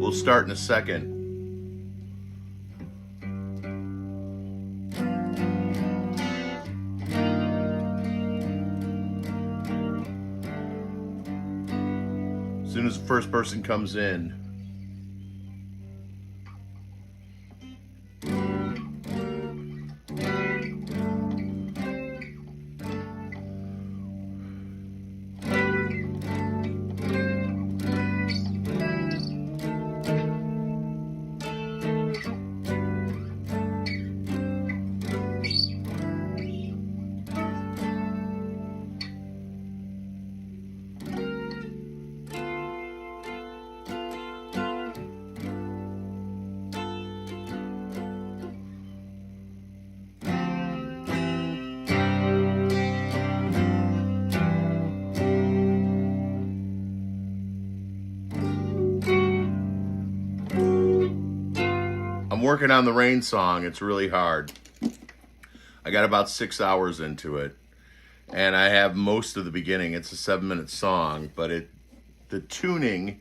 We'll start in a second. As soon as the first person comes in. I'm working on the rain song. It's really hard. I got about 6 hours into it, and I have most of the beginning. It's a 7-minute song, but the tuning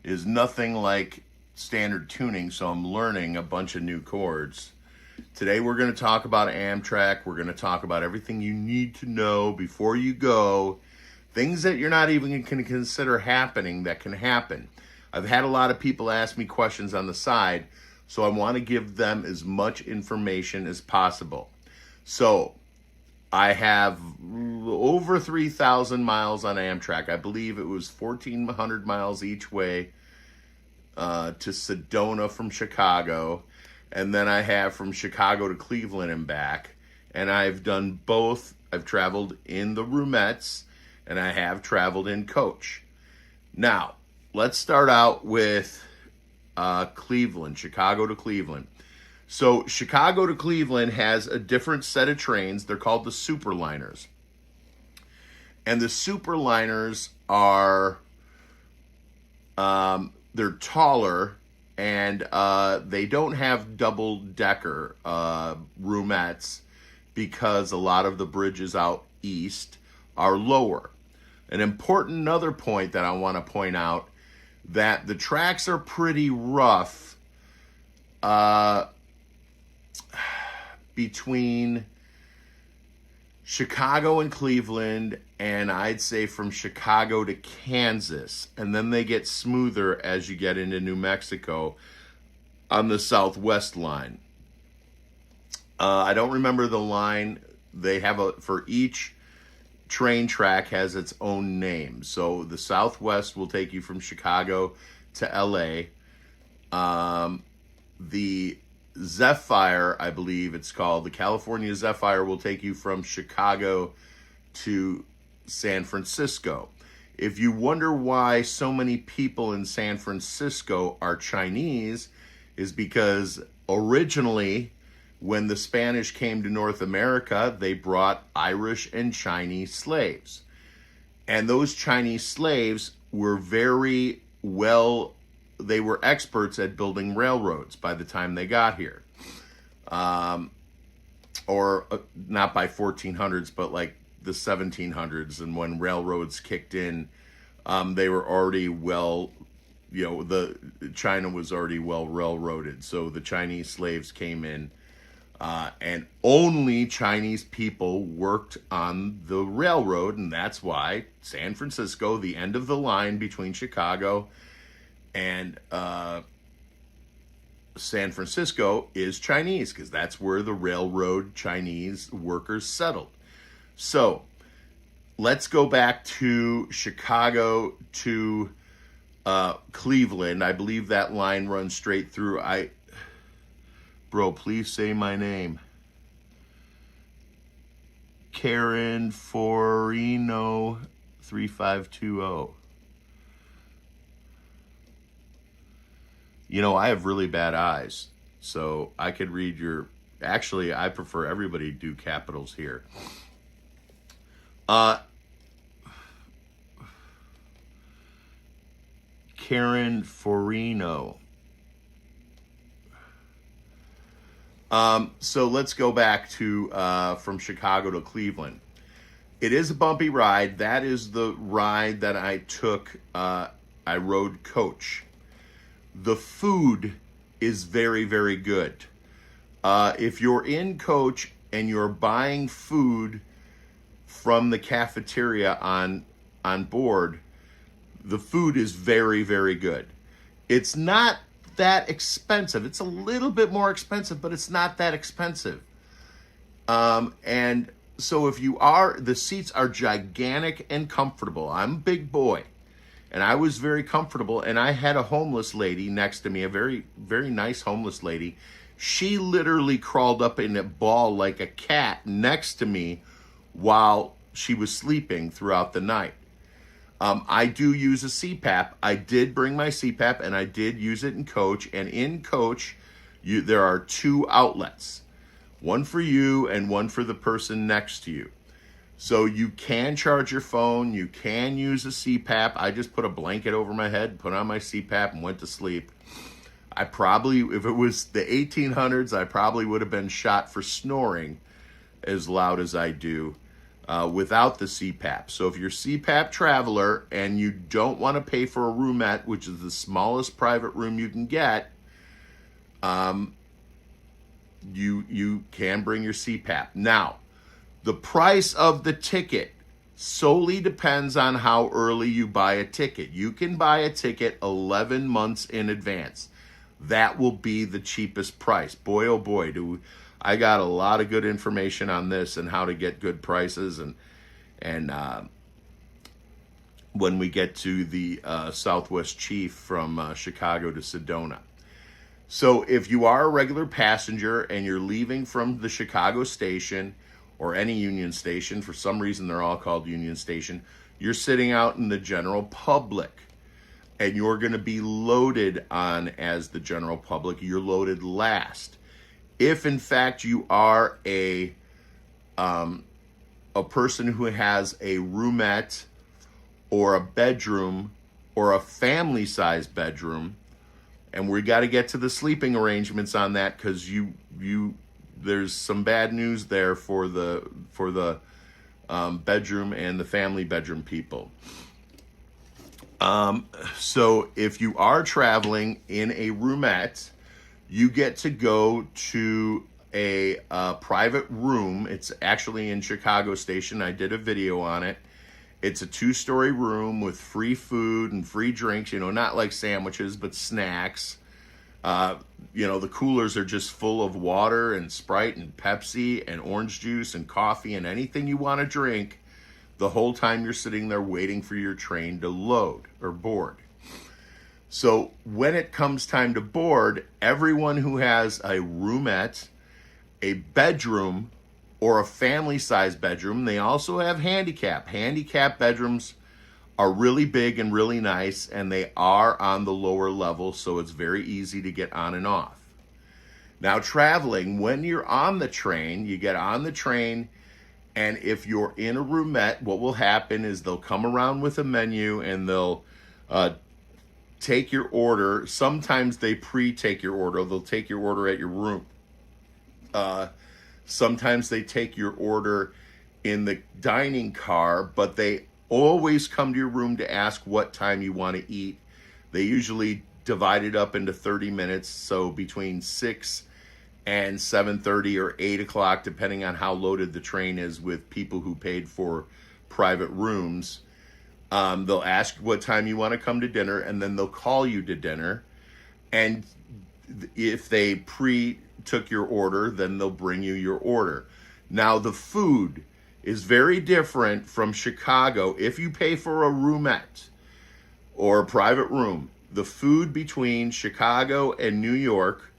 is nothing like standard tuning, so I'm learning a bunch of new chords. Today we're going to talk about Amtrak. We're going to talk about everything you need to know before you go, things that you're not even going to consider happening that can happen. I've had a lot of people ask me questions on the side, so I want to give them as much information as possible. So I have over 3,000 miles on Amtrak. I believe it was 1,400 miles each way to Sedona from Chicago. And then I have from Chicago to Cleveland and back. And I've done both. I've traveled in the roumettes and I have traveled in coach. Now, let's start out with Cleveland, Chicago to Cleveland. So Chicago to Cleveland has a different set of trains. They're called the Superliners. And the Superliners are, they're taller and they don't have double-decker roumettes because a lot of the bridges out east are lower. An important another point that I want to point out, that the tracks are pretty rough between Chicago and Cleveland, and I'd say from Chicago to Kansas, and then they get smoother as you get into New Mexico on the southwest line. I don't remember the line. They have for each train track has its own name. So the Southwest will take you from Chicago to LA. The Zephyr, I believe it's called, the California Zephyr will take you from Chicago to San Francisco. If you wonder why so many people in San Francisco are Chinese, is because originally when the Spanish came to North America, they brought Irish and Chinese slaves. And those Chinese slaves were they were experts at building railroads by the time they got here. Or not by 1400s, but like the 1700s. And when railroads kicked in, they were already China was already well railroaded. So the Chinese slaves came in. And only Chinese people worked on the railroad, and that's why San Francisco, the end of the line between Chicago and San Francisco, is Chinese, because that's where the railroad Chinese workers settled. So let's go back to Chicago to Cleveland. I believe that line runs straight through. Bro, please say my name. Karen Forino 3520. You know, I have really bad eyes, so I could read your... Actually, I prefer everybody do capitals here. Karen Forino. So let's go back to from Chicago to Cleveland. It is a bumpy ride. That is the ride that I took. I rode coach. The food is very, very good. If you're in coach and you're buying food from the cafeteria on board, the food is very, very good. It's not that expensive. It's a little bit more expensive, but it's not that expensive. And so if you are, the seats are gigantic and comfortable. I'm a big boy, and I was very comfortable, and I had a homeless lady next to me, a very, very nice homeless lady. She literally crawled up in a ball like a cat next to me while she was sleeping throughout the night. I do use a CPAP. I did bring my CPAP, and I did use it in coach. And in coach, there are 2 outlets, one for you and one for the person next to you. So you can charge your phone. You can use a CPAP. I just put a blanket over my head, put on my CPAP, and went to sleep. I probably, if it was the 1800s, I probably would have been shot for snoring as loud as I do without the CPAP. So if you're a CPAP traveler and you don't want to pay for a roomette, which is the smallest private room you can get, you can bring your CPAP. Now, the price of the ticket solely depends on how early you buy a ticket. You can buy a ticket 11 months in advance. That will be the cheapest price. Boy, oh boy, I got a lot of good information on this and how to get good prices, and when we get to the Southwest Chief from Chicago to Sedona. So if you are a regular passenger and you're leaving from the Chicago station or any Union Station, for some reason they're all called Union Station, you're sitting out in the general public. And you're going to be loaded on as the general public. You're loaded last. If in fact you are a person who has a roomette or a bedroom or a family-sized bedroom, and we got to get to the sleeping arrangements on that, because there's some bad news there for the bedroom and the family bedroom people. So if you are traveling in a roomette, you get to go to a private room. It's actually in Chicago Station. I did a video on it. It's a 2-story room with free food and free drinks, not like sandwiches, but snacks. The coolers are just full of water and Sprite and Pepsi and orange juice and coffee and anything you want to drink the whole time you're sitting there waiting for your train to load or board. So when it comes time to board, everyone who has a roomette, a bedroom, or a family-sized bedroom, they also have handicap. Handicap bedrooms are really big and really nice, and they are on the lower level, so it's very easy to get on and off. Now, traveling, when you're on the train, you get on the train, and if you're in a roomette, what will happen is they'll come around with a menu and they'll take your order. Sometimes they pre-take your order. They'll take your order at your room. Sometimes they take your order in the dining car, but they always come to your room to ask what time you want to eat. They usually divide it up into 30 minutes, so between 6 and 7:30 or 8 o'clock, depending on how loaded the train is with people who paid for private rooms. They'll ask what time you want to come to dinner, and then they'll call you to dinner. And if they pre-took your order, then they'll bring you your order. Now, the food is very different from Chicago. If you pay for a roomette or a private room, the food between Chicago and New York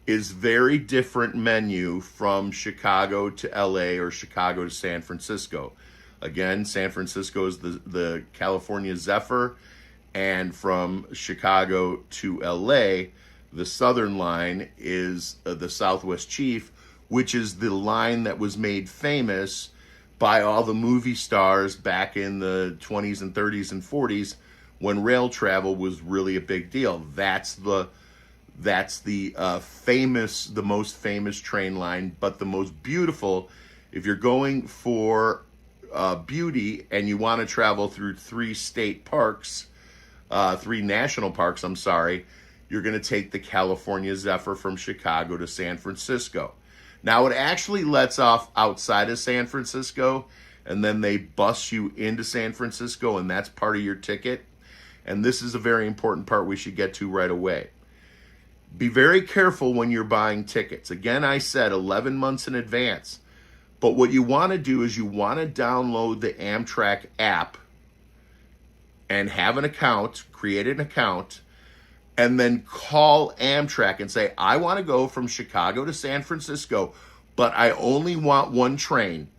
is very different menu from Chicago to LA or Chicago to San Francisco. Again, San Francisco is the California Zephyr, and from Chicago to LA, the southern line is the Southwest Chief, which is the line that was made famous by all the movie stars back in the 20s and 30s and 40s when rail travel was really a big deal. That's the most famous train line, but the most beautiful. If you're going for beauty and you want to travel through 3 national parks, you're going to take the California Zephyr from Chicago to San Francisco. Now, it actually lets off outside of San Francisco, and then they bus you into San Francisco, and that's part of your ticket. And this is a very important part we should get to right away. Be very careful when you're buying tickets. Again, I said 11 months in advance. But what you want to do is you want to download the Amtrak app and have an account, create an account, and then call Amtrak and say, I want to go from Chicago to San Francisco, but I only want one train.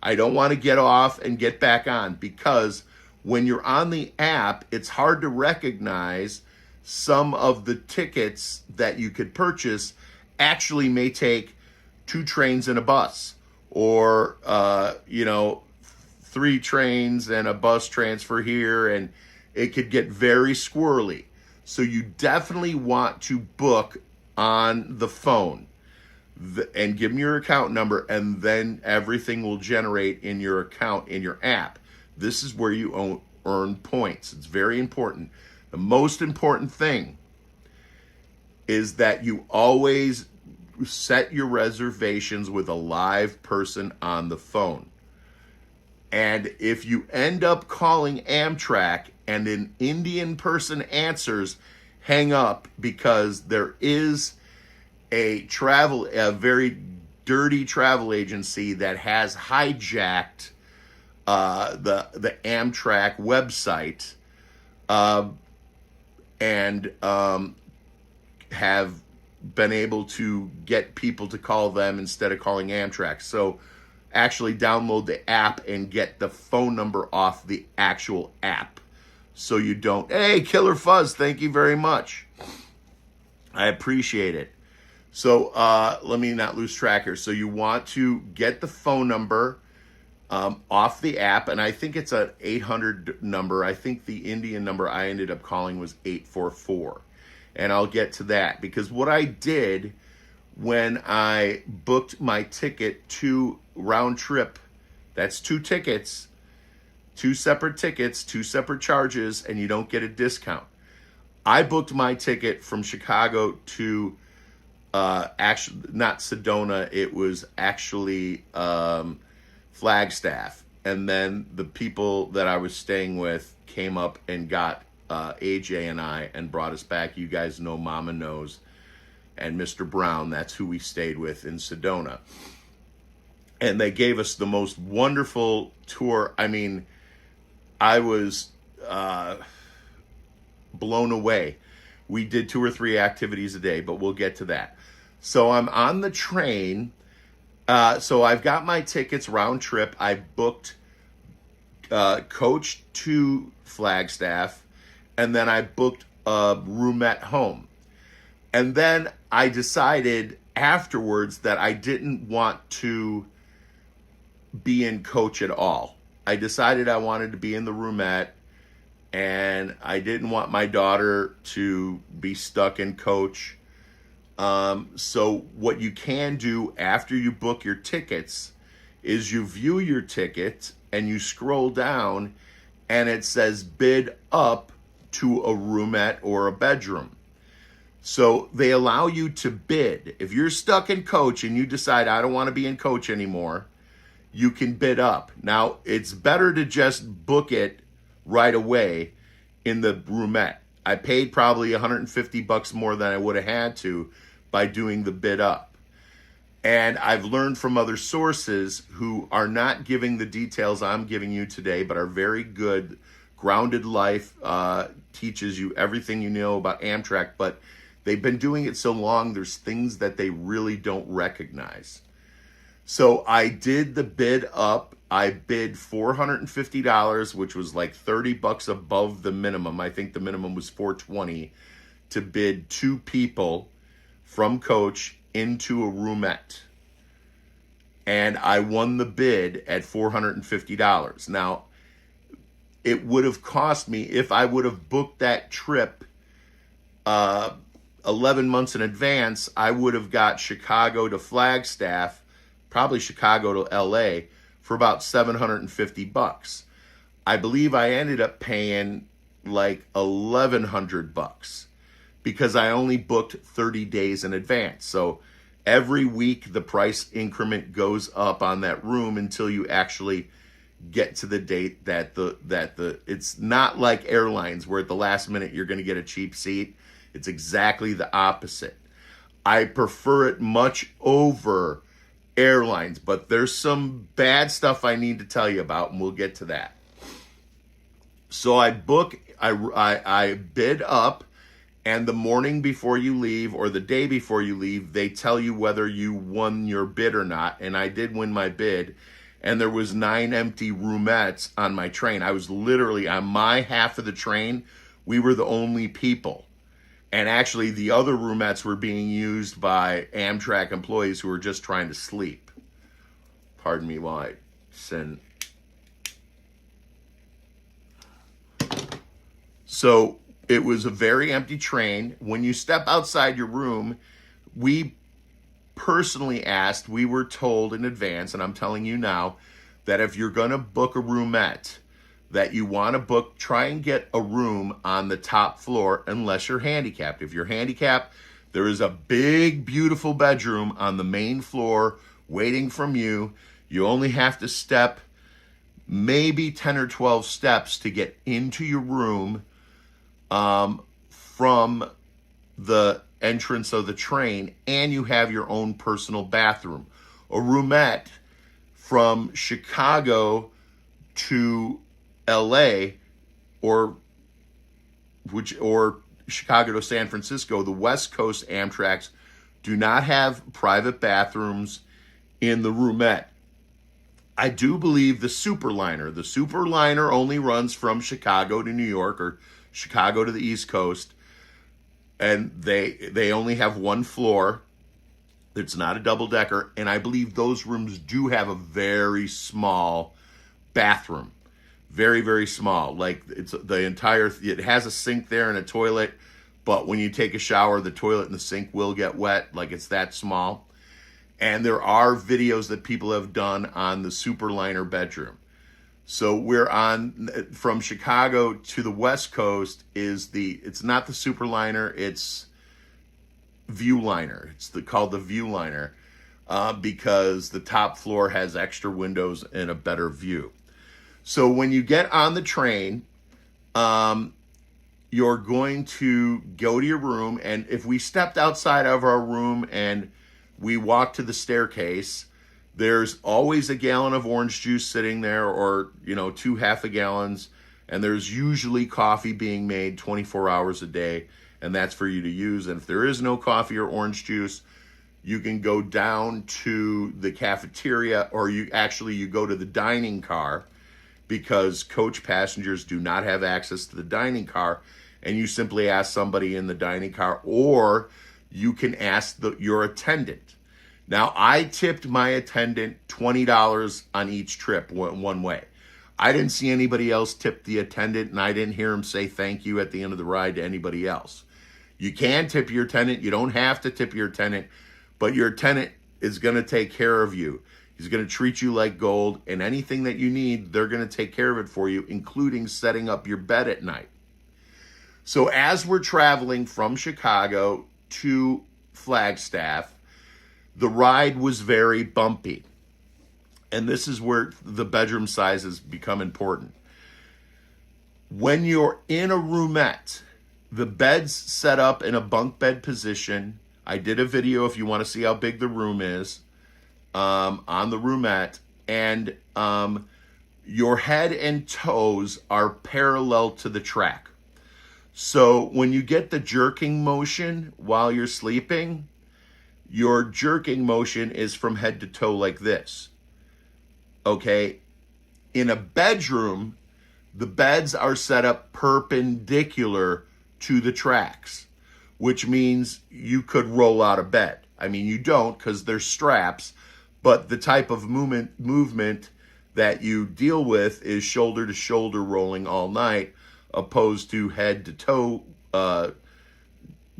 I don't want to get off and get back on, because when you're on the app, it's hard to recognize some of the tickets that you could purchase actually may take 2 trains and a bus, or 3 trains and a bus transfer here, and it could get very squirrely. So you definitely want to book on the phone and give them your account number, and then everything will generate in your account, in your app. This is where you earn points. It's very important. The most important thing is that you always set your reservations with a live person on the phone. And if you end up calling Amtrak and an Indian person answers, hang up, because there is a very dirty travel agency that has hijacked the Amtrak website and have been able to get people to call them instead of calling Amtrak. So actually download the app and get the phone number off the actual app, so you don't, hey, Killer Fuzz, thank you very much. I appreciate it. So let me not lose track here. So you want to get the phone number off the app, and I think it's an 800 number. I think the Indian number I ended up calling was 844. And I'll get to that, because what I did when I booked my ticket to round trip, that's 2 tickets, 2 separate tickets, 2 separate charges, and you don't get a discount. I booked my ticket from Chicago to actually not Sedona, it was actually Flagstaff. And then the people that I was staying with came up and got AJ and I and brought us back. You guys know Mama Knows and Mr. Brown. That's who we stayed with in Sedona. And they gave us the most wonderful tour. I mean, I was blown away. We did 2 or 3 activities a day, but we'll get to that. So I'm on the train. So I've got my tickets round trip. I booked coach to Flagstaff, and then I booked a roomette home. And then I decided afterwards that I didn't want to be in coach at all. I decided I wanted to be in the roomette, and I didn't want my daughter to be stuck in coach. So what you can do after you book your tickets is you view your ticket and you scroll down, and it says bid up to a roomette or a bedroom. So they allow you to bid. If you're stuck in coach and you decide I don't want to be in coach anymore, you can bid up. Now, it's better to just book it right away in the roomette. I paid probably $150 more than I would have had to by doing the bid up. And I've learned from other sources who are not giving the details I'm giving you today, but are very good. Grounded Life teaches you everything you know about Amtrak, but they've been doing it so long, there's things that they really don't recognize. So I did the bid up. I bid $450, which was like $30 above the minimum. I think the minimum was $420 to bid 2 people from coach into a roomette. And I won the bid at $450. Now, it would have cost me, if I would have booked that trip 11 months in advance, I would have got Chicago to Flagstaff, probably Chicago to LA, for about $750. I believe I ended up paying like $1,100 because I only booked 30 days in advance. So every week the price increment goes up on that room until you actually get to the date that the it's not like airlines where at the last minute you're going to get a cheap seat. It's exactly the opposite. I prefer it much over airlines, but there's some bad stuff I need to tell you about, and we'll get to that. So I bid up, and the morning before you leave or the day before you leave, they tell you whether you won your bid or not. And I did win my bid, and there was 9 empty roomettes on my train. I was literally on my half of the train. We were the only people. And actually the other roomettes were being used by Amtrak employees who were just trying to sleep. Pardon me while I send. So it was a very empty train. When you step outside your room, we personally asked, we were told in advance, and I'm telling you now, that if you're going to book a roomette, that you want to book, try and get a room on the top floor unless you're handicapped. If you're handicapped, there is a big, beautiful bedroom on the main floor waiting from you. You only have to step maybe 10 or 12 steps to get into your room from the entrance of the train, and you have your own personal bathroom. A roomette from Chicago to LA or Chicago to San Francisco, the West Coast Amtraks do not have private bathrooms in the roomette. I do believe the Superliner only runs from Chicago to New York or Chicago to the East Coast, and they only have one floor. It's not a double-decker, and I believe those rooms do have a very small bathroom. Very, very small. Like it has a sink there and a toilet, but when you take a shower, the toilet and the sink will get wet. Like, it's that small. And there are videos that people have done on the Superliner bedroom. So we're on, from Chicago to the West Coast it's not the Superliner, it's Viewliner. It's called the Viewliner because the top floor has extra windows and a better view. So when you get on the train, you're going to go to your room, and if we stepped outside of our room and we walked to the staircase, there's always a gallon of orange juice sitting there, or 2 half gallons, and there's usually coffee being made 24 hours a day, and that's for you to use. And if there is no coffee or orange juice, you can go down to the cafeteria, or you go to the dining car, because coach passengers do not have access to the dining car, and you simply ask somebody in the dining car, or you can ask your attendant. Now, I tipped my attendant $20 on each trip one way. I didn't see anybody else tip the attendant, and I didn't hear him say thank you at the end of the ride to anybody else. You can tip your attendant. You don't have to tip your attendant, but your attendant is going to take care of you. He's going to treat you like gold, and anything that you need, they're going to take care of it for you, including setting up your bed at night. So as we're traveling from Chicago to Flagstaff, the ride was very bumpy. And this is where the bedroom sizes become important. When you're in a roomette, the bed's set up in a bunk bed position. I did a video if you want to see how big the room is on the roomette. And your head and toes are parallel to the track. So when you get the jerking motion while you're sleeping, your jerking motion is from head to toe like this. Okay? In a bedroom, the beds are set up perpendicular to the tracks, which means you could roll out of bed. I mean, you don't, because there's straps, but the type of movement that you deal with is shoulder to shoulder rolling all night, opposed to head to toe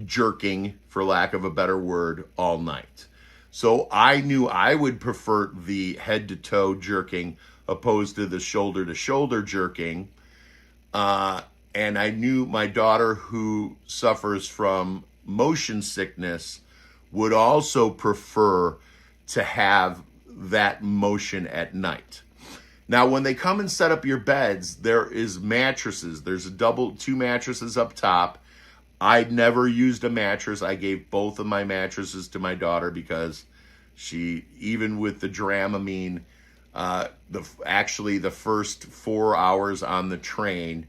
jerking, for lack of a better word, all night. So I knew I would prefer the head to toe jerking opposed to the shoulder to shoulder jerking. And I knew my daughter, who suffers from motion sickness, would also prefer to have that motion at night. Now, when they come and set up your beds, there is mattresses. There's two mattresses up top. I never used a mattress. I gave both of my mattresses to my daughter because she, even with the Dramamine, the first 4 hours on the train,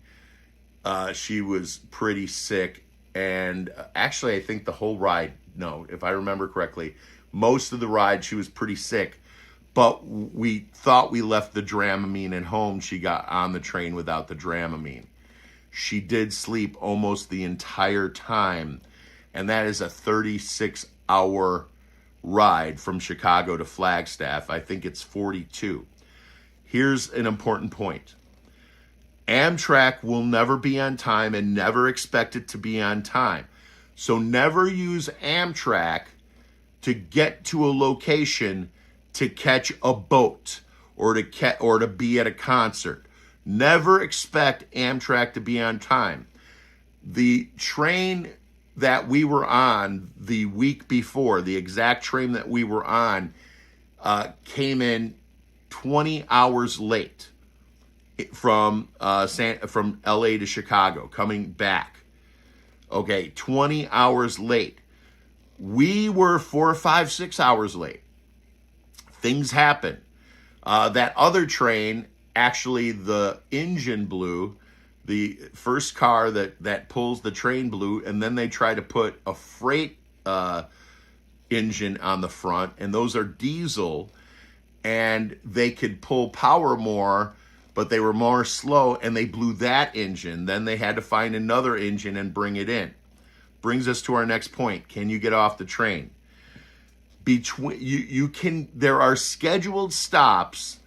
she was pretty sick. And actually, I think the whole ride, no, if I remember correctly, most of the ride she was pretty sick. But we thought we left the Dramamine at home. She got on the train without the Dramamine. She did sleep almost the entire time. And that is a 36-hour ride from Chicago to Flagstaff. I think it's 42. Here's an important point. Amtrak will never be on time and never expect it to be on time. So never use Amtrak to get to a location to catch a boat or to be at a concert. Never expect Amtrak to be on time. The train that we were on the week before, the exact train that we were on, came in 20 hours late from LA to Chicago, coming back. Okay, 20 hours late. We were 4, 5, 6 hours late. Things happen. That other train, actually the engine blew. The first car that pulls the train blew, and then they try to put a freight engine on the front, and those are diesel, and they could pull power more, but they were more slow, and they blew that engine. Then they had to find another engine and bring it in. Brings us to our next point. Can you get off the train? There are scheduled stops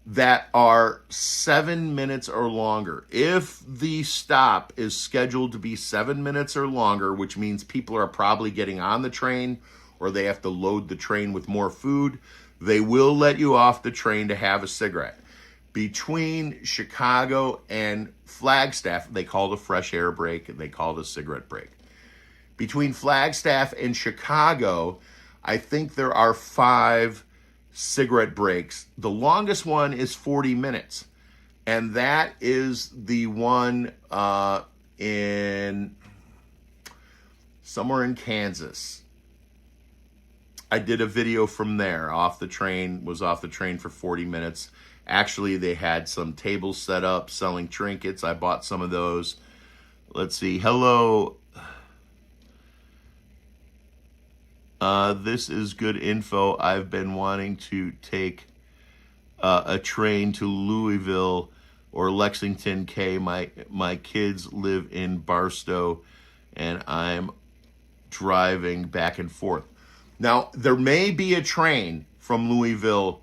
that are 7 minutes or longer. If the stop is scheduled to be 7 minutes or longer, which means people are probably getting on the train or they have to load the train with more food, they will let you off the train to have a cigarette. Between Chicago and Flagstaff, they call it a fresh air break and they call it a cigarette break. Between Flagstaff and Chicago, I think there are 5 cigarette breaks. The longest one is 40 minutes. And that is the one in somewhere in Kansas. I did a video from there. Was off the train for 40 minutes. Actually, they had some tables set up selling trinkets. I bought some of those. Let's see. Hello. This is good info. I've been wanting to take a train to Louisville or Lexington, K. My kids live in Barstow, and I'm driving back and forth. Now, there may be a train from Louisville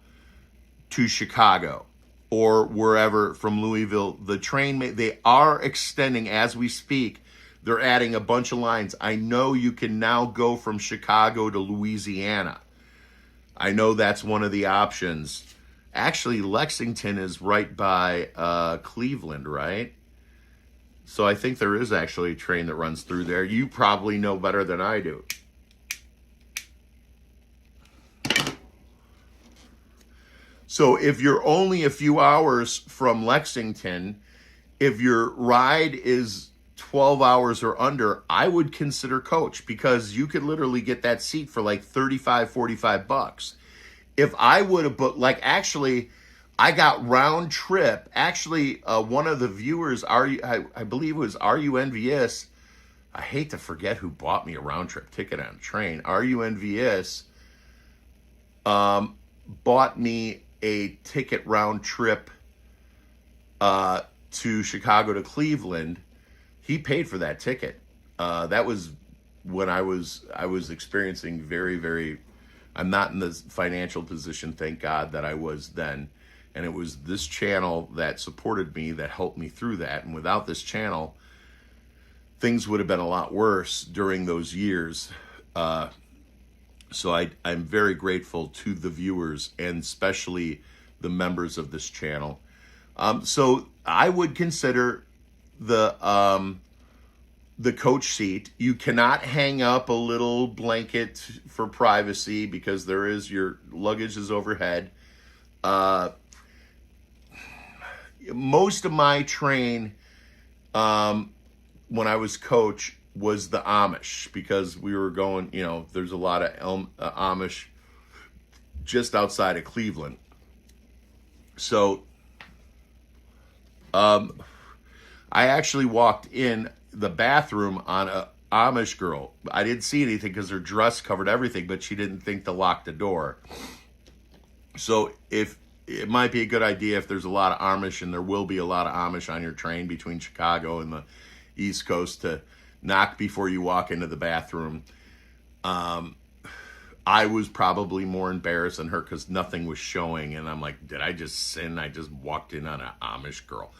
to Chicago or wherever from Louisville. The train, they are extending as we speak. They're adding a bunch of lines. I know you can now go from Chicago to Louisiana. I know that's one of the options. Actually, Lexington is right by Cleveland, right? So I think there is actually a train that runs through there. You probably know better than I do. So if you're only a few hours from Lexington, if your ride is 12 hours or under, I would consider coach because you could literally get that seat for like $35, $45. If I would have booked, actually, I got round trip. Actually, one of the viewers, I believe it was RUNVS. I hate to forget who bought me a round trip ticket on a train. RUNVS bought me a ticket round trip to Chicago to Cleveland. He paid for that ticket. That was when I was experiencing very, very, I'm not in the financial position, thank God, that I was then. And it was this channel that supported me, that helped me through that. And without this channel, things would have been a lot worse during those years. So I'm very grateful to the viewers and especially the members of this channel. So I would consider the coach seat. You cannot hang up a little blanket for privacy because there is your luggage is overhead. Most of my train when I was coach was the Amish because we were going, there's a lot of Amish just outside of Cleveland. So I actually walked in the bathroom on a Amish girl. I didn't see anything because her dress covered everything, but she didn't think to lock the door. So if it might be a good idea if there's a lot of Amish, and there will be a lot of Amish on your train between Chicago and the East Coast, to knock before you walk into the bathroom. I was probably more embarrassed than her because nothing was showing. And I'm like, did I just sin? I just walked in on an Amish girl.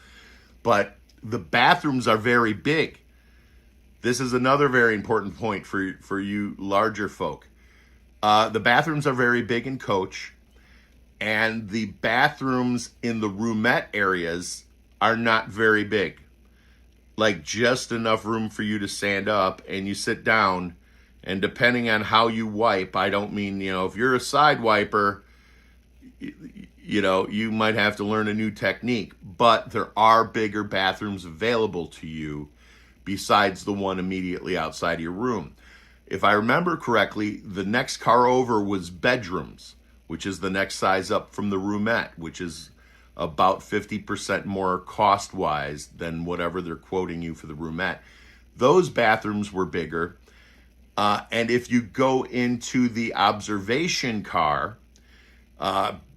But the bathrooms are very big. This is another very important point for you larger folk. The bathrooms are very big in coach. And the bathrooms in the roomette areas are not very big. Like just enough room for you to stand up and you sit down. And depending on how you wipe, I don't mean, if you're a side wiper, you might have to learn a new technique. But there are bigger bathrooms available to you besides the one immediately outside of your room. If I remember correctly, the next car over was bedrooms, which is the next size up from the roomette, which is about 50% more cost-wise than whatever they're quoting you for the roomette. Those bathrooms were bigger. And if you go into the observation car,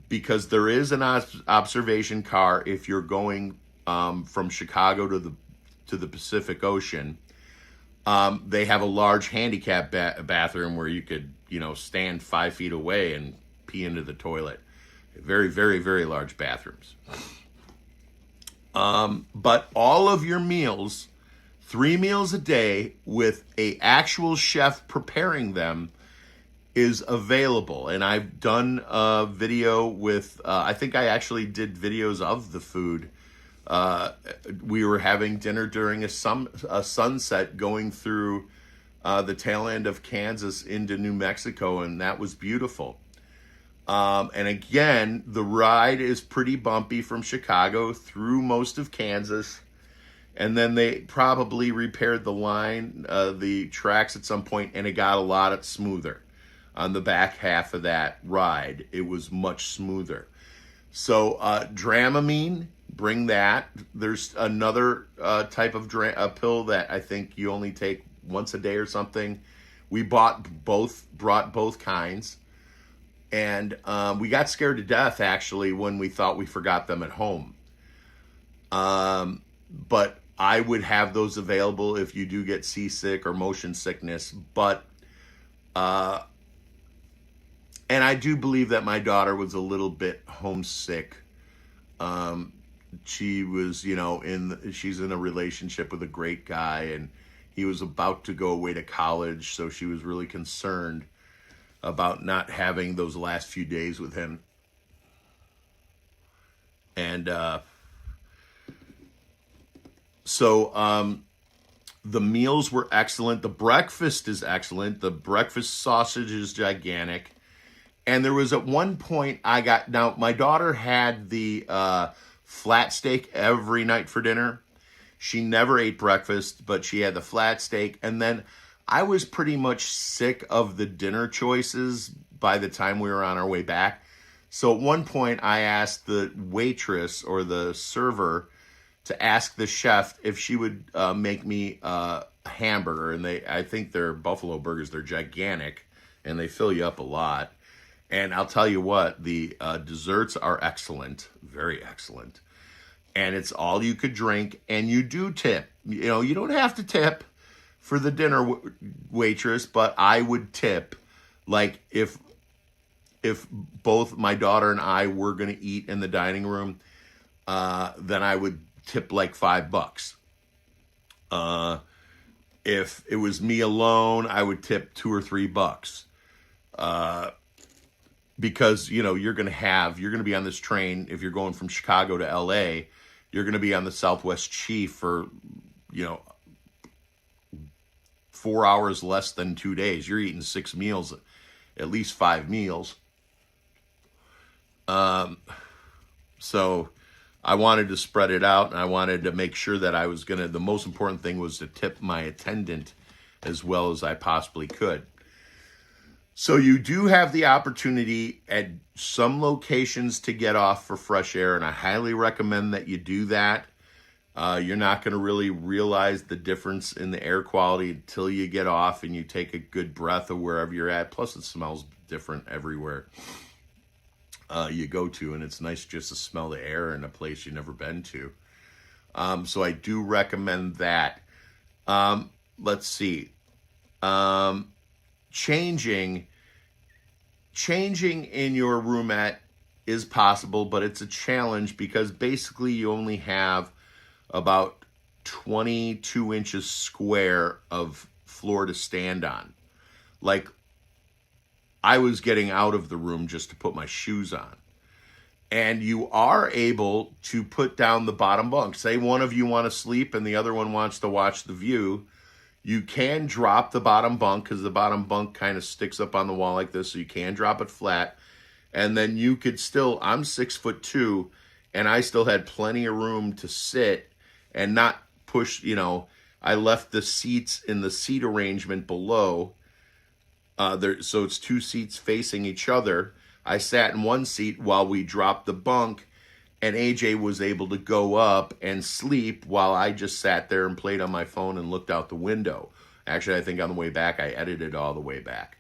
because there is an observation car if you're going from Chicago to the Pacific Ocean, they have a large handicap bathroom where you could, stand 5 feet away and pee into the toilet. Very, very, very large bathrooms. But all of your meals, 3 meals a day with a actual chef preparing them, is available. And I've done a video with, I think I actually did videos of the food. We were having dinner during a sunset going through the tail end of Kansas into New Mexico, and that was beautiful. And again, the ride is pretty bumpy from Chicago through most of Kansas. And then they probably repaired the line, the tracks at some point, and it got a lot smoother. On the back half of that ride, it was much smoother. So Dramamine, bring that. There's another type of pill that I think you only take once a day or something. We brought both kinds. And we got scared to death, actually, when we thought we forgot them at home. But I would have those available if you do get seasick or motion sickness. But, and I do believe that my daughter was a little bit homesick. She was, she's in a relationship with a great guy, and he was about to go away to college. So she was really concerned about not having those last few days with him. And so the meals were excellent. The breakfast is excellent. The breakfast sausage is gigantic. And there was at one point now my daughter had the flat steak every night for dinner. She never ate breakfast, but she had the flat steak. And then I was pretty much sick of the dinner choices by the time we were on our way back. So at one point I asked the waitress or the server to ask the chef if she would make me a hamburger. And I think they're buffalo burgers. They're gigantic and they fill you up a lot. And I'll tell you what, the desserts are excellent, very excellent. And it's all you could drink, and you do tip. You don't have to tip for the dinner waitress, but I would tip. Like if both my daughter and I were going to eat in the dining room, then I would tip like $5. If it was me alone, I would tip $2 or $3. Because, you're going to be on this train. If you're going from Chicago to LA, you're you're going to be on the Southwest Chief for, 4 hours less than 2 days. You're eating 6 meals, at least 5 meals. So I wanted to spread it out, and I wanted to make sure that the most important thing was to tip my attendant as well as I possibly could. So you do have the opportunity at some locations to get off for fresh air, and I highly recommend that you do that. You're not going to really realize the difference in the air quality until you get off and you take a good breath of wherever you're at. Plus, it smells different everywhere you go to, and it's nice just to smell the air in a place you've never been to. So I do recommend that. Let's see. Changing in your roomette is possible, but it's a challenge because basically you only have about 22 inches square of floor to stand on. Like, I was getting out of the room just to put my shoes on. And you are able to put down the bottom bunk. Say one of you want to sleep and the other one wants to watch the view. You can drop the bottom bunk because the bottom bunk kind of sticks up on the wall like this, so you can drop it flat. And then you could still, I'm 6'2", and I still had plenty of room to sit and not push, I left the seats in the seat arrangement below. So it's 2 seats facing each other. I sat in one seat while we dropped the bunk, and AJ was able to go up and sleep while I just sat there and played on my phone and looked out the window. Actually, I think on the way back, I edited all the way back.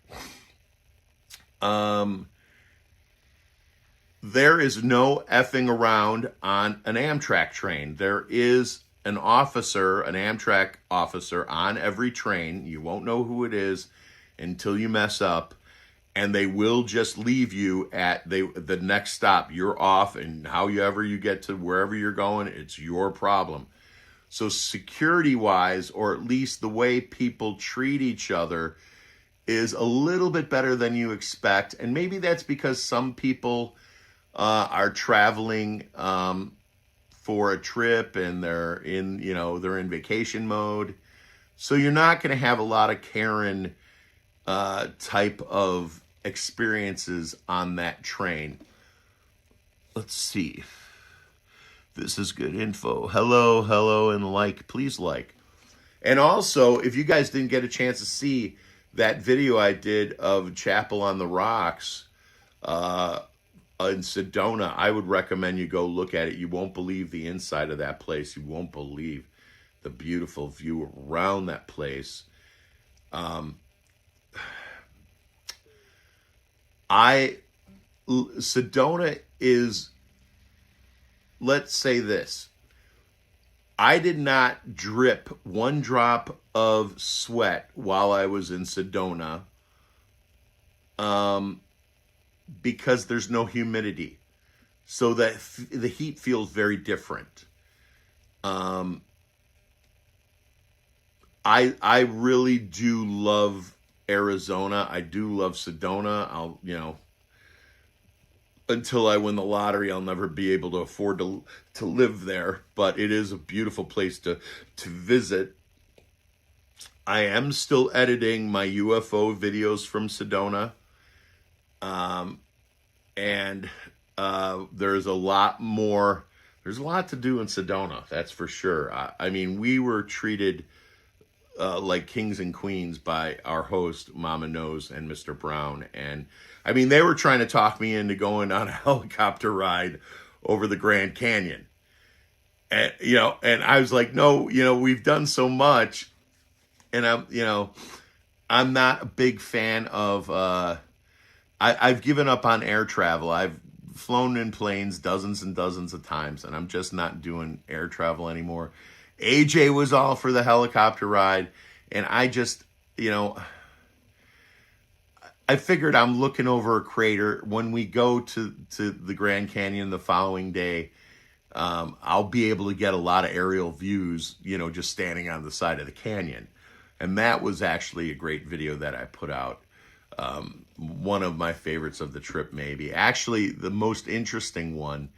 There is no effing around on an Amtrak train. There is an Amtrak officer on every train. You won't know who it is until you mess up. And they will just leave you at the next stop. You're off, and however you get to wherever you're going, it's your problem. So security-wise, or at least the way people treat each other, is a little bit better than you expect. And maybe that's because some people are traveling for a trip and they're in vacation mode. So you're not going to have a lot of Karen type of experiences on that train. Let's see. This is good info. Hello, and please like. And also, if you guys didn't get a chance to see that video I did of Chapel on the Rocks in Sedona, I would recommend you go look at it. You won't believe the inside of that place. You won't believe the beautiful view around that place. Sedona is, let's say this, I did not drip one drop of sweat while I was in Sedona because there's no humidity. So that the heat feels very different. I really do love Arizona. I do love Sedona. Until I win the lottery, I'll never be able to afford to live there. But it is a beautiful place to visit. I am still editing my UFO videos from Sedona. There's a lot to do in Sedona, that's for sure. I mean, we were treated like kings and queens by our host, Mama Knows, and Mr. Brown. And I mean, they were trying to talk me into going on a helicopter ride over the Grand Canyon. And, and I was like, no, we've done so much. And I'm not a big fan of, I've given up on air travel. I've flown in planes dozens and dozens of times, and I'm just not doing air travel anymore. AJ was all for the helicopter ride, and I just, I figured I'm looking over a crater. When we go to the Grand Canyon the following day, I'll be able to get a lot of aerial views, just standing on the side of the canyon. And that was actually a great video that I put out. One of my favorites of the trip, maybe. Actually, the most interesting one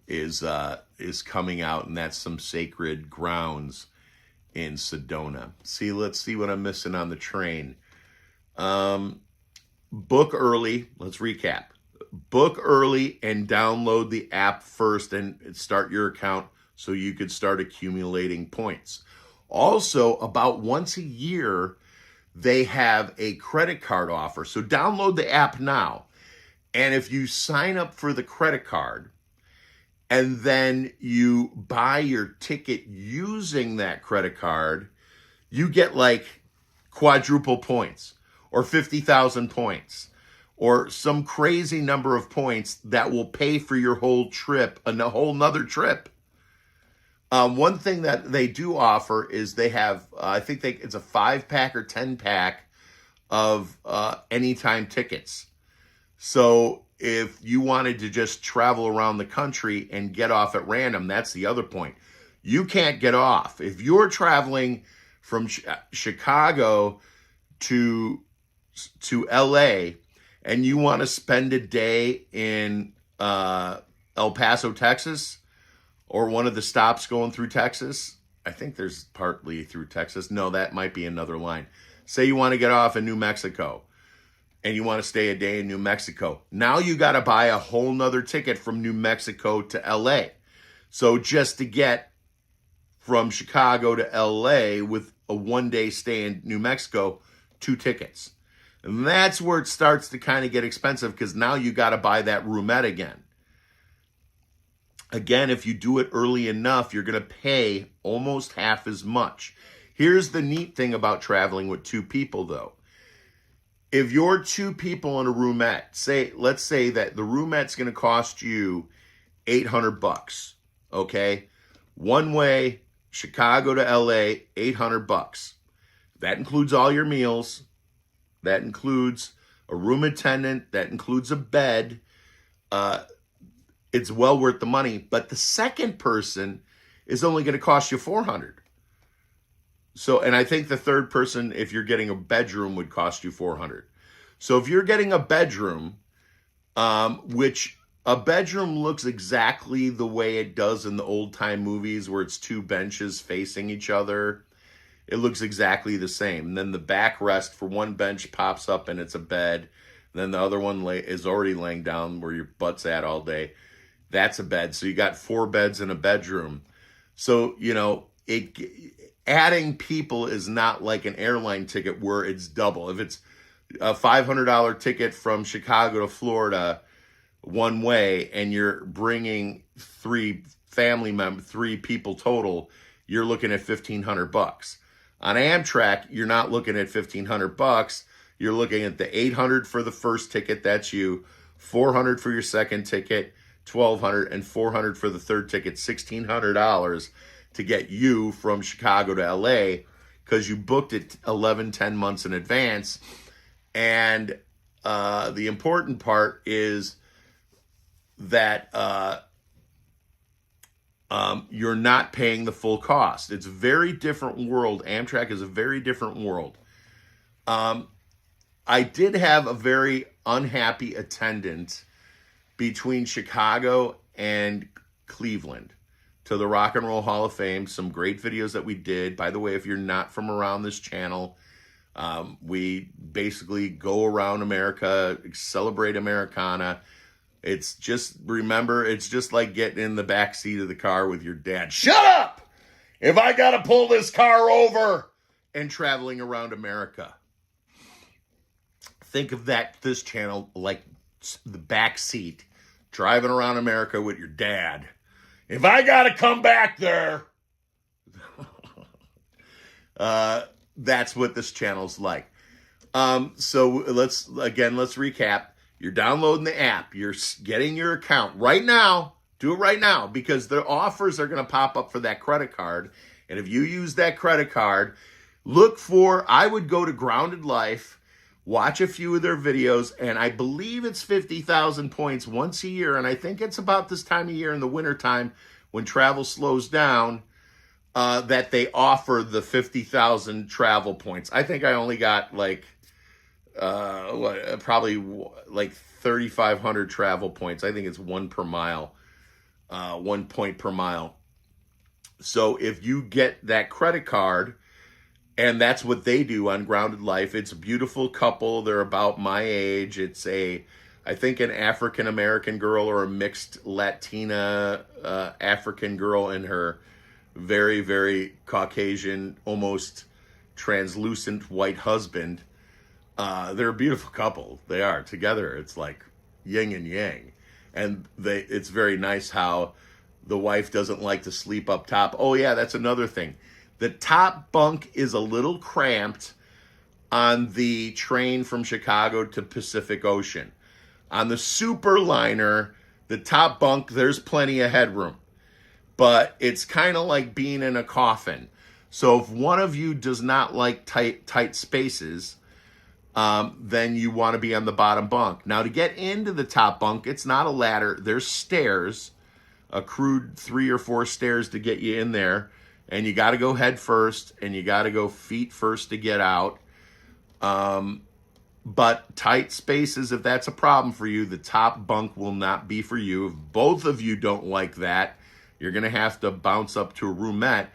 is coming out, and that's some sacred grounds in Sedona. See, let's see what I'm missing on the train. Book early. Let's recap. Book early and download the app first and start your account so you could start accumulating points. Also, about once a year, they have a credit card offer. So download the app now. And if you sign up for the credit card and then you buy your ticket using that credit card, you get like quadruple points or 50,000 points or some crazy number of points that will pay for your whole trip, a whole nother trip. One thing that they do offer is they have, it's a 5-pack or 10-pack of anytime tickets. So if you wanted to just travel around the country and get off at random, that's the other point. You can't get off. If you're traveling from Chicago to LA and you want to spend a day in El Paso, Texas, or one of the stops going through Texas, I think there's partly through Texas. No, that might be another line. Say you want to get off in New Mexico and you want to stay a day in New Mexico. Now you got to buy a whole nother ticket from New Mexico to LA. So just to get from Chicago to LA with a 1-day stay in New Mexico, 2 tickets. And that's where it starts to kind of get expensive because now you got to buy that roomette again. Again, if you do it early enough, you're going to pay almost half as much. Here's the neat thing about traveling with 2 people, though. If you're 2 people in a roomette, let's say that the roomette's going to cost you $800, okay? One way, Chicago to LA, $800. That includes all your meals. That includes a room attendant. That includes a bed. It's well worth the money. But the second person is only going to cost you $400. So, and I think the third person, if you're getting a bedroom, would cost you $400. So if you're getting a bedroom, which a bedroom looks exactly the way it does in the old time movies where it's 2 benches facing each other. It looks exactly the same. And then the backrest for one bench pops up and it's a bed. And then the other one is already laying down where your butt's at all day. That's a bed. So you got 4 beds in a bedroom. So, adding people is not like an airline ticket where it's double. If it's a $500 ticket from Chicago to Florida one way and you're bringing 3 people total, you're looking at $1,500. On Amtrak, you're not looking at $1,500. You're looking at the $800 for the first ticket, that's you, $400 for your second ticket, $1,200, and $400 for the third ticket, $1,600 to get you from Chicago to LA because you booked it 10 months in advance. And the important part is that you're not paying the full cost. It's a very different world. Amtrak is a very different world. I did have a very unhappy attendant between Chicago and Cleveland to the Rock and Roll Hall of Fame. Some great videos that we did. By the way, if you're not from around this channel, we basically go around America, celebrate Americana. It's just, remember, it's just like getting in the back seat of the car with your dad. Shut up! If I got to pull this car over, and traveling around America. Think of this channel like the back seat, driving around America with your dad. If I got to come back there, that's what this channel's like. So let's recap. You're downloading the app. You're getting your account right now. Do it right now because the offers are going to pop up for that credit card. And if you use that credit card, I would go to Grounded Life, watch a few of their videos, and I believe it's 50,000 points once a year. And I think it's about this time of year in the wintertime when travel slows down that they offer the 50,000 travel points. I think I only got probably like 3,500 travel points. I think it's 1 per mile. 1 point per mile. So if you get that credit card, and that's what they do on Grounded Life. It's a beautiful couple. They're about my age. It's I think an African American girl or a mixed Latina African girl and her very, very Caucasian, almost translucent white husband. They're a beautiful couple. They are together. It's like yin and yang. And it's very nice how the wife doesn't like to sleep up top. Oh yeah, that's another thing. The top bunk is a little cramped on the train from Chicago to Pacific Ocean. On the Superliner, the top bunk, there's plenty of headroom. But it's kind of like being in a coffin. So if one of you does not like tight spaces, then you want to be on the bottom bunk. Now, to get into the top bunk, it's not a ladder. There's stairs, a crude 3 or 4 stairs to get you in there. And you got to go head first, and you got to go feet first to get out. But tight spaces, if that's a problem for you, the top bunk will not be for you. If both of you don't like that, you're going to have to bounce up to a roomette.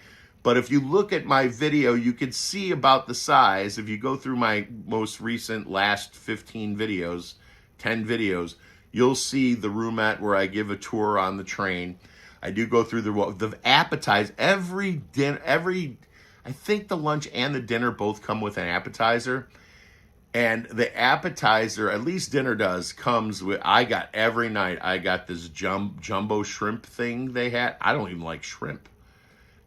But if you look at my video, you can see about the size. If you go through my most recent last 15 videos, 10 videos, you'll see the roomette where I give a tour on the train. I do go through the appetizer. I think the lunch and the dinner both come with an appetizer. And the appetizer, at least dinner does, comes with, every night, I got this jumbo shrimp thing they had. I don't even like shrimp.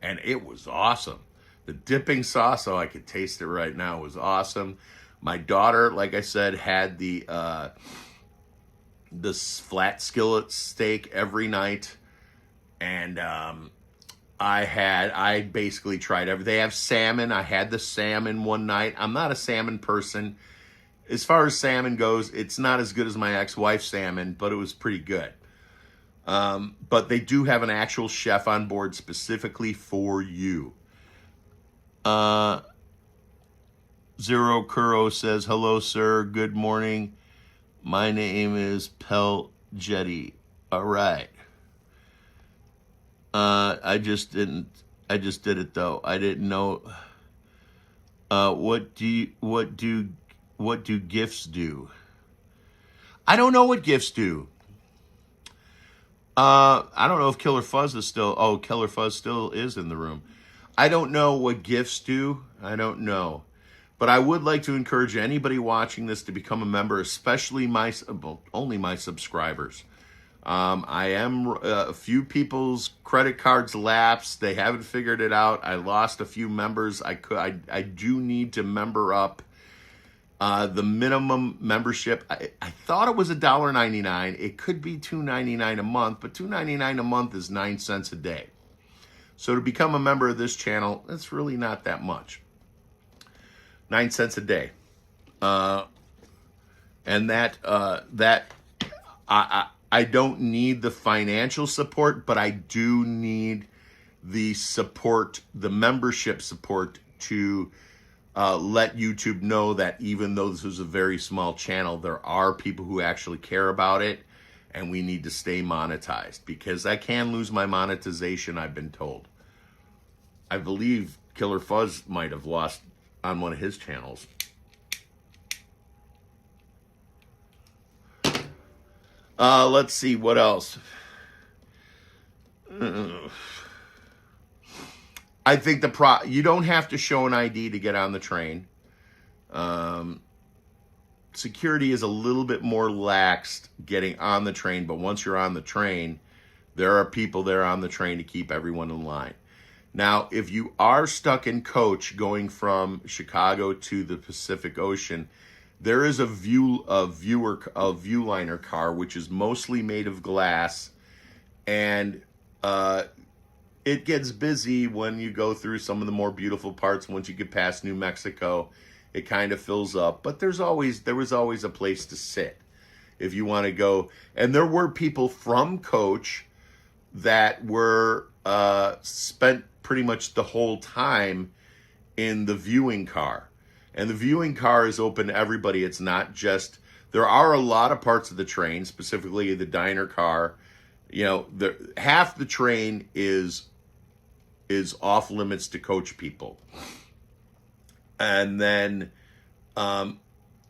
And it was awesome. The dipping sauce, I could taste it right now, was awesome. My daughter, like I said, had this flat skillet steak every night. And I basically tried everything. They have salmon. I had the salmon one night. I'm not a salmon person. As far as salmon goes, it's not as good as my ex-wife's salmon, but it was pretty good. But they do have an actual chef on board specifically for you. Zero Kuro says, hello, sir. Good morning. My name is Pel Jetty. All right. I just did it though. I didn't know. What do gifts do? I don't know what gifts do. I don't know if Killer Fuzz is still, Killer Fuzz still is in the room. I don't know what gifts do. I don't know. But I would like to encourage anybody watching this to become a member, especially only my subscribers. I am a few people's credit cards lapsed. They haven't figured it out. I lost a few members. I do need to member up. The minimum membership, I thought it was $1.99. It could be $2.99 a month, but $2.99 a month is 9 cents a day. So to become a member of this channel, it's really not that much. 9 cents a day. And I don't need the financial support, but I do need the support, the membership support to let YouTube know that even though this is a very small channel, there are people who actually care about it, and we need to stay monetized because I can lose my monetization, I've been told. I believe Killer Fuzz might have lost on one of his channels. Let's see, what else? I think you don't have to show an ID to get on the train. Security is a little bit more laxed getting on the train, but once you're on the train, there are people there on the train to keep everyone in line. Now, if you are stuck in coach going from Chicago to the Pacific Ocean, there is a viewliner car, which is mostly made of glass, and it gets busy when you go through some of the more beautiful parts. Once you get past New Mexico, it kind of fills up, but there was always a place to sit if you want to go. And there were people from coach that were spent pretty much the whole time in the viewing car. And the viewing car is open to everybody. It's not just, there are a lot of parts of the train, specifically the diner car Half the train is off limits to coach people. And then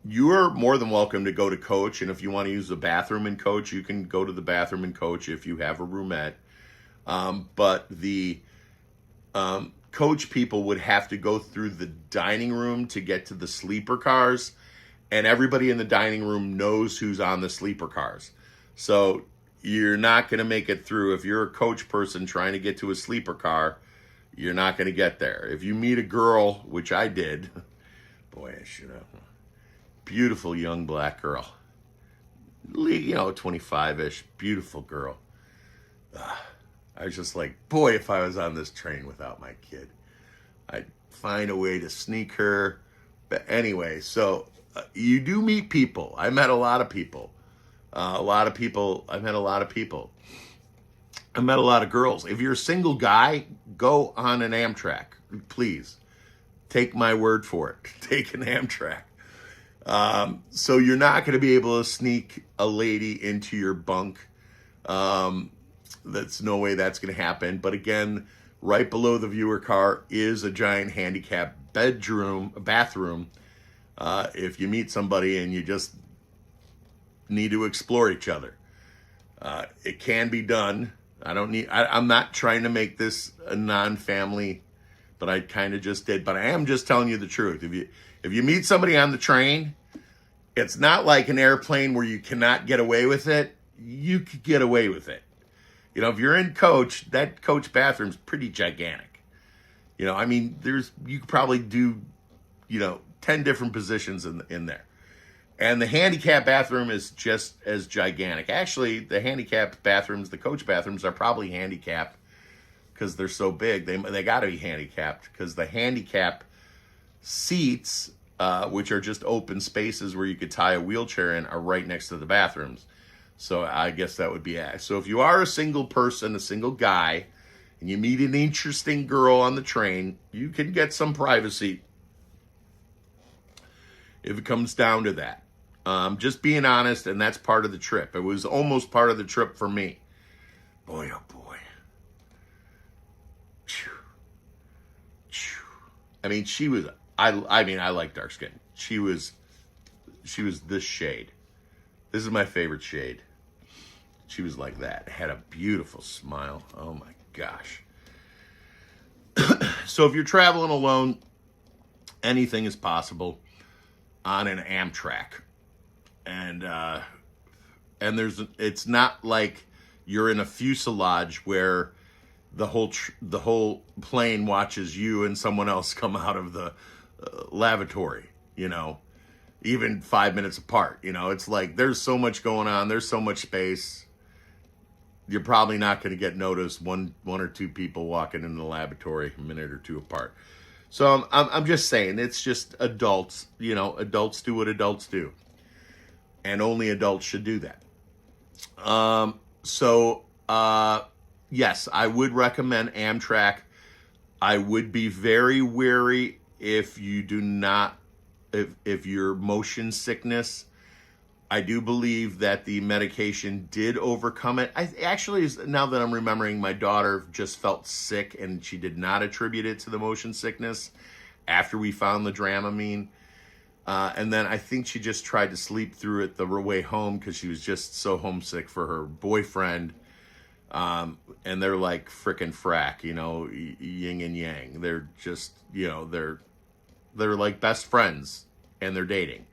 you're more than welcome to go to coach. And if you want to use the bathroom in coach, you can go to the bathroom in coach if you have a roomette. But the coach people would have to go through the dining room to get to the sleeper cars. And everybody in the dining room knows who's on the sleeper cars. So you're not going to make it through. If you're a coach person trying to get to a sleeper car, you're not going to get there. If you meet a girl, which I did, boy, I should have. Beautiful young black girl, 25-ish, beautiful girl. I was just like, boy, if I was on this train without my kid, I'd find a way to sneak her. But anyway, so you do meet people. I met a lot of people. I met a lot of people. I met a lot of girls. If you're a single guy, go on an Amtrak. Please. Take my word for it. Take an Amtrak. So you're not going to be able to sneak a lady into your bunk. That's no way that's going to happen. But again, right below the viewer car is a giant handicapped bathroom. If you meet somebody and you just need to explore each other, it can be done. I'm not trying to make this a non-family, but I kind of just did. But I am just telling you the truth. If you meet somebody on the train, it's not like an airplane where you cannot get away with it. You could get away with it. If you're in coach, that coach bathroom's pretty gigantic. You could probably do, 10 different positions in there. And the handicap bathroom is just as gigantic. Actually, the handicapped bathrooms, the coach bathrooms, are probably handicapped because they're so big. They got to be handicapped because the handicap seats, which are just open spaces where you could tie a wheelchair in, are right next to the bathrooms. So I guess that would be it. So if you are a single person, a single guy, and you meet an interesting girl on the train, you can get some privacy if it comes down to that. Just being honest, and that's part of the trip. It was almost part of the trip for me. Boy, oh boy. I mean, she was, I like dark skin. She was this shade. This is my favorite shade. She was like that. Had a beautiful smile. Oh my gosh. So if you're traveling alone, anything is possible on an Amtrak. And it's not like you're in a fuselage where the whole plane watches you and someone else come out of the lavatory, even 5 minutes apart. It's like there's so much going on. There's so much space. You're probably not going to get noticed one or two people walking in the lavatory a minute or two apart. So I'm just saying, it's just adults. Adults do what adults do. And only adults should do that. Yes, I would recommend Amtrak. I would be very wary if you do not, if you're motion sickness. I do believe that the medication did overcome it. Now that I'm remembering, my daughter just felt sick and she did not attribute it to the motion sickness after we found the Dramamine. And then I think she just tried to sleep through it the way home because she was just so homesick for her boyfriend. And they're like frickin' frack, yin and yang. They're just, they're like best friends and they're dating.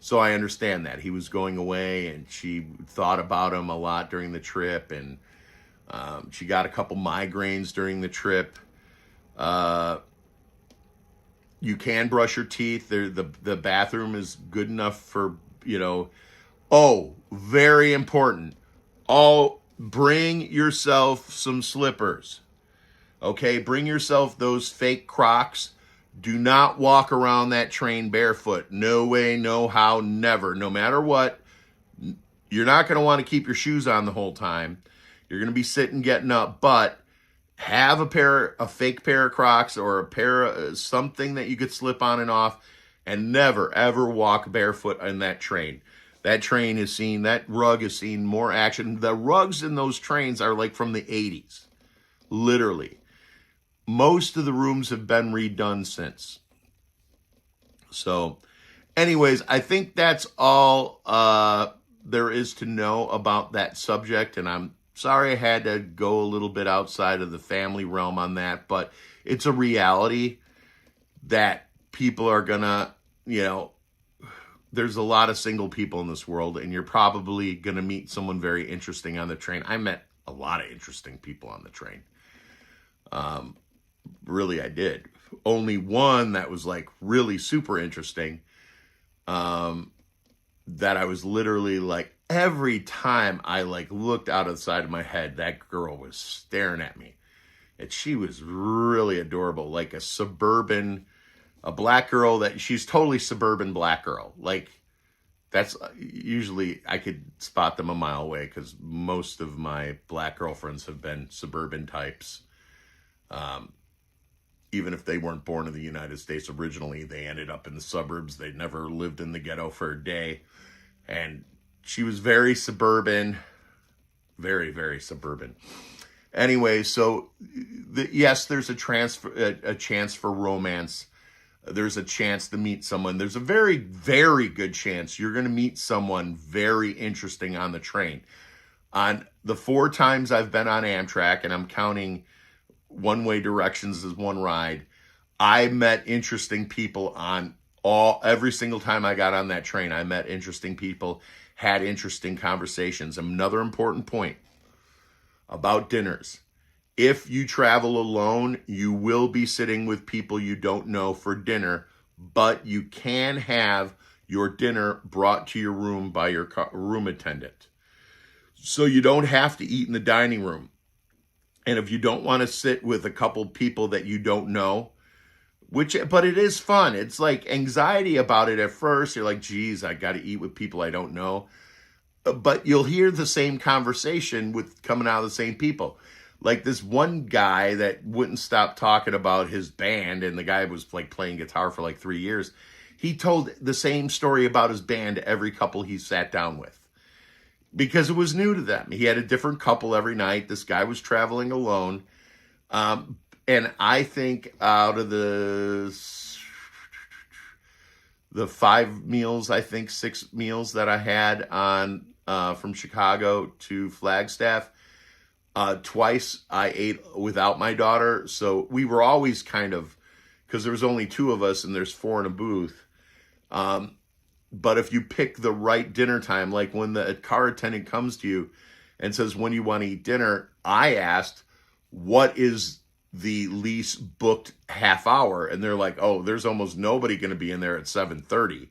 So I understand that. He was going away and she thought about him a lot during the trip. And she got a couple migraines during the trip. You can brush your teeth. The bathroom is good enough for, Oh, very important. Bring yourself some slippers. Okay, bring yourself those fake Crocs. Do not walk around that train barefoot. No way, no how, never. No matter what, you're not going to want to keep your shoes on the whole time. You're going to be sitting, getting up, but have a fake pair of Crocs or a pair of something that you could slip on and off, and never, ever walk barefoot in that train. That train has seen, that rug has seen more action. The rugs in those trains are like from the 80s, literally. Most of the rooms have been redone since. So, anyways, I think that's all there is to know about that subject. And I'm sorry I had to go a little bit outside of the family realm on that, but it's a reality that people are gonna, there's a lot of single people in this world, and you're probably gonna meet someone very interesting on the train. I met a lot of interesting people on the train. Really, I did. Only one that was like really super interesting, that I was literally like, every time I like looked out of the side of my head, that girl was staring at me. And she was really adorable, like a black girl that she's totally suburban black girl. Like, that's usually, I could spot them a mile away because most of my black girlfriends have been suburban types. Even if they weren't born in the United States originally, they ended up in the suburbs. They never lived in the ghetto for a day. And she was very suburban, very, very suburban. Anyway, so yes, there's a chance for romance. There's a chance to meet someone. There's a very, very good chance you're going to meet someone very interesting on the train. On the 4 times I've been on Amtrak, and I'm counting one-way directions as one ride, I met interesting people on every single time I got on that train. I met interesting people, had interesting conversations. Another important point about dinners: if you travel alone, you will be sitting with people you don't know for dinner, but you can have your dinner brought to your room by your room attendant. So you don't have to eat in the dining room. And if you don't want to sit with a couple people that you don't know, but it is fun. It's like anxiety about it at first. You're like, geez, I got to eat with people I don't know. But you'll hear the same conversation with coming out of the same people. Like this one guy that wouldn't stop talking about his band, and the guy was like playing guitar for like 3 years. He told the same story about his band to every couple he sat down with, because it was new to them. He had a different couple every night. This guy was traveling alone. And I think out of the 5 meals, I think 6 meals that I had on from Chicago to Flagstaff, twice I ate without my daughter. So we were always kind of, because there was only 2 of us and there's 4 in a booth. But if you pick the right dinner time, like when the car attendant comes to you and says, when you want to eat dinner, I asked, what is the least booked half hour? And they're like, oh, there's almost nobody going to be in there at 7:30.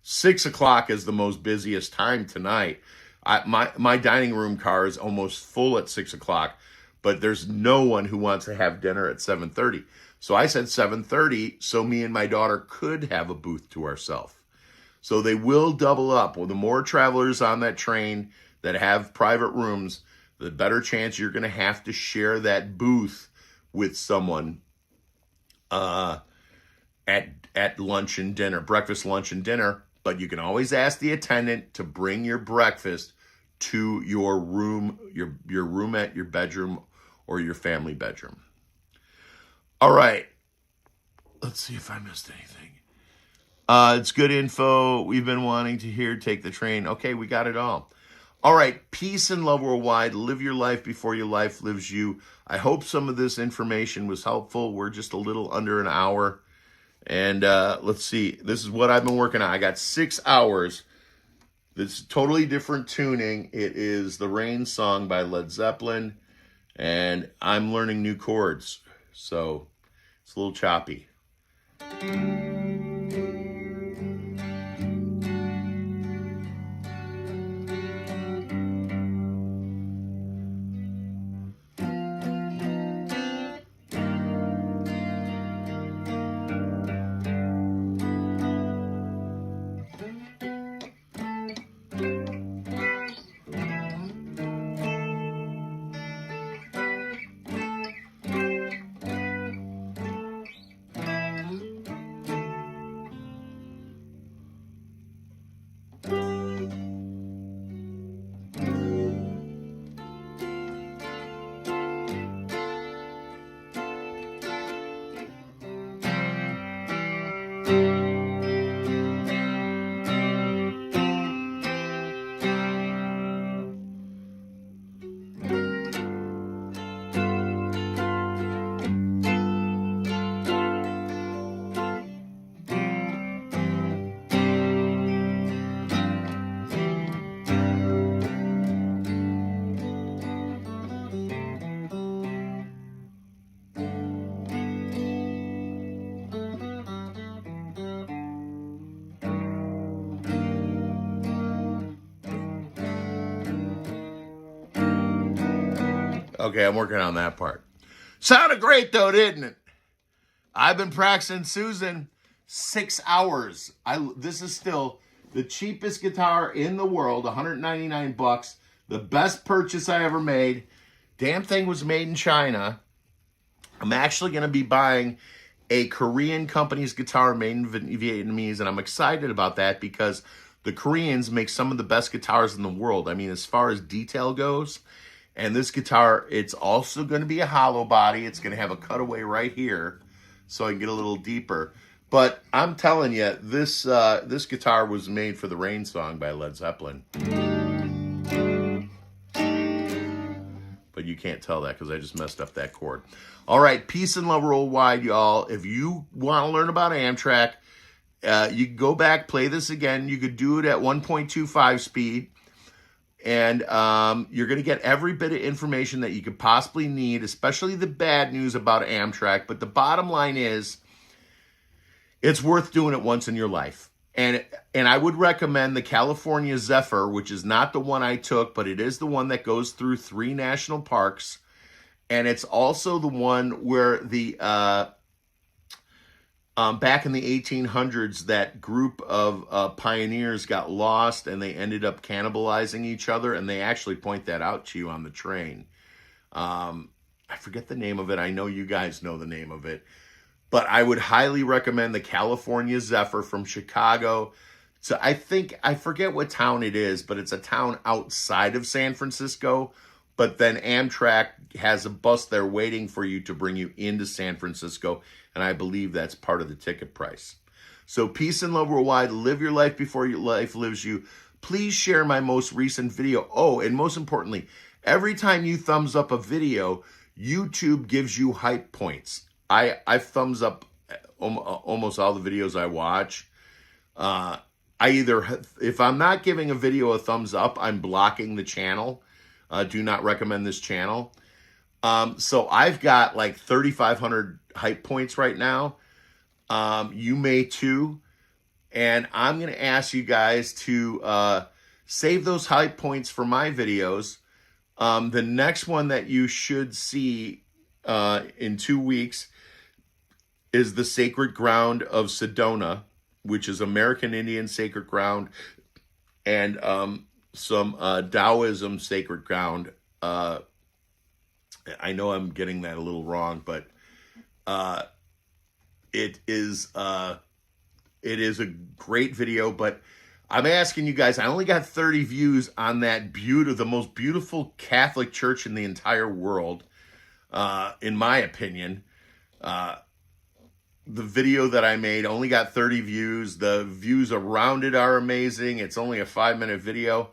6 o'clock is the most busiest time tonight. My dining room car is almost full at 6 o'clock, but there's no one who wants to have dinner at 7:30. So I said 7:30, so me and my daughter could have a booth to ourselves. So they will double up. Well, the more travelers on that train that have private rooms, the better chance you're going to have to share that booth with someone at lunch and dinner, breakfast, lunch, and dinner. But you can always ask the attendant to bring your breakfast to your room, your roomette, your bedroom, or your family bedroom. All right. Let's see if I missed anything. It's good info. We've been wanting to hear Take the Train. Okay, we got it all. All right, peace and love worldwide. Live your life before your life lives you. I hope some of this information was helpful. We're just a little under an hour. And let's see. This is what I've been working on. I got 6 hours. This is totally different tuning. It is the Rain Song by Led Zeppelin. And I'm learning new chords. So it's a little choppy. Okay, I'm working on that part. Sounded great though, didn't it? I've been practicing Susan 6 hours. This is still the cheapest guitar in the world, 199 bucks. The best purchase I ever made. Damn thing was made in China. I'm actually going to be buying a Korean company's guitar made in Vietnamese, and I'm excited about that because the Koreans make some of the best guitars in the world. I mean, as far as detail goes, and this guitar, it's also going to be a hollow body. It's going to have a cutaway right here, so I can get a little deeper. But I'm telling you, this guitar was made for the Rain Song by Led Zeppelin. But you can't tell that because I just messed up that chord. All right, peace and love worldwide, y'all. If you want to learn about Amtrak, you can go back, play this again. You could do it at 1.25 speed. And you're going to get every bit of information that you could possibly need, especially the bad news about Amtrak. But the bottom line is, it's worth doing it once in your life. And I would recommend the California Zephyr, which is not the one I took, but it is the one that goes through 3 national parks. And it's also the one where the back in the 1800s, that group of pioneers got lost and they ended up cannibalizing each other. And they actually point that out to you on the train. I forget the name of it. I know you guys know the name of it. But I would highly recommend the California Zephyr from Chicago. So I forget what town it is, but it's a town outside of San Francisco. But then Amtrak has a bus there waiting for you to bring you into San Francisco. And I believe that's part of the ticket price. So peace and love worldwide. Live your life before your life lives you. Please share my most recent video. Oh, and most importantly, every time you thumbs up a video, YouTube gives you hype points. I thumbs up almost all the videos I watch. If I'm not giving a video a thumbs up, I'm blocking the channel. Do not recommend this channel. So I've got like 3,500 hype points right now. You may too. And I'm going to ask you guys to save those hype points for my videos. The next one that you should see in 2 weeks is the Sacred Ground of Sedona, which is American Indian sacred ground, and some Taoism sacred ground. I know I'm getting that a little wrong, but it is a great video. But I'm asking you guys, I only got 30 views on that the most beautiful Catholic church in the entire world, in my opinion. The video that I made only got 30 views. The views around it are amazing. It's only a 5-minute video.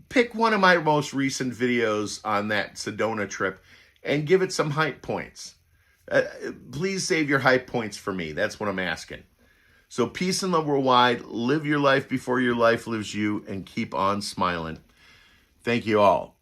Pick one of my most recent videos on that Sedona trip and give it some hype points. Please save your hype points for me. That's what I'm asking. So peace and love worldwide. Live your life before your life lives you, and keep on smiling. Thank you all.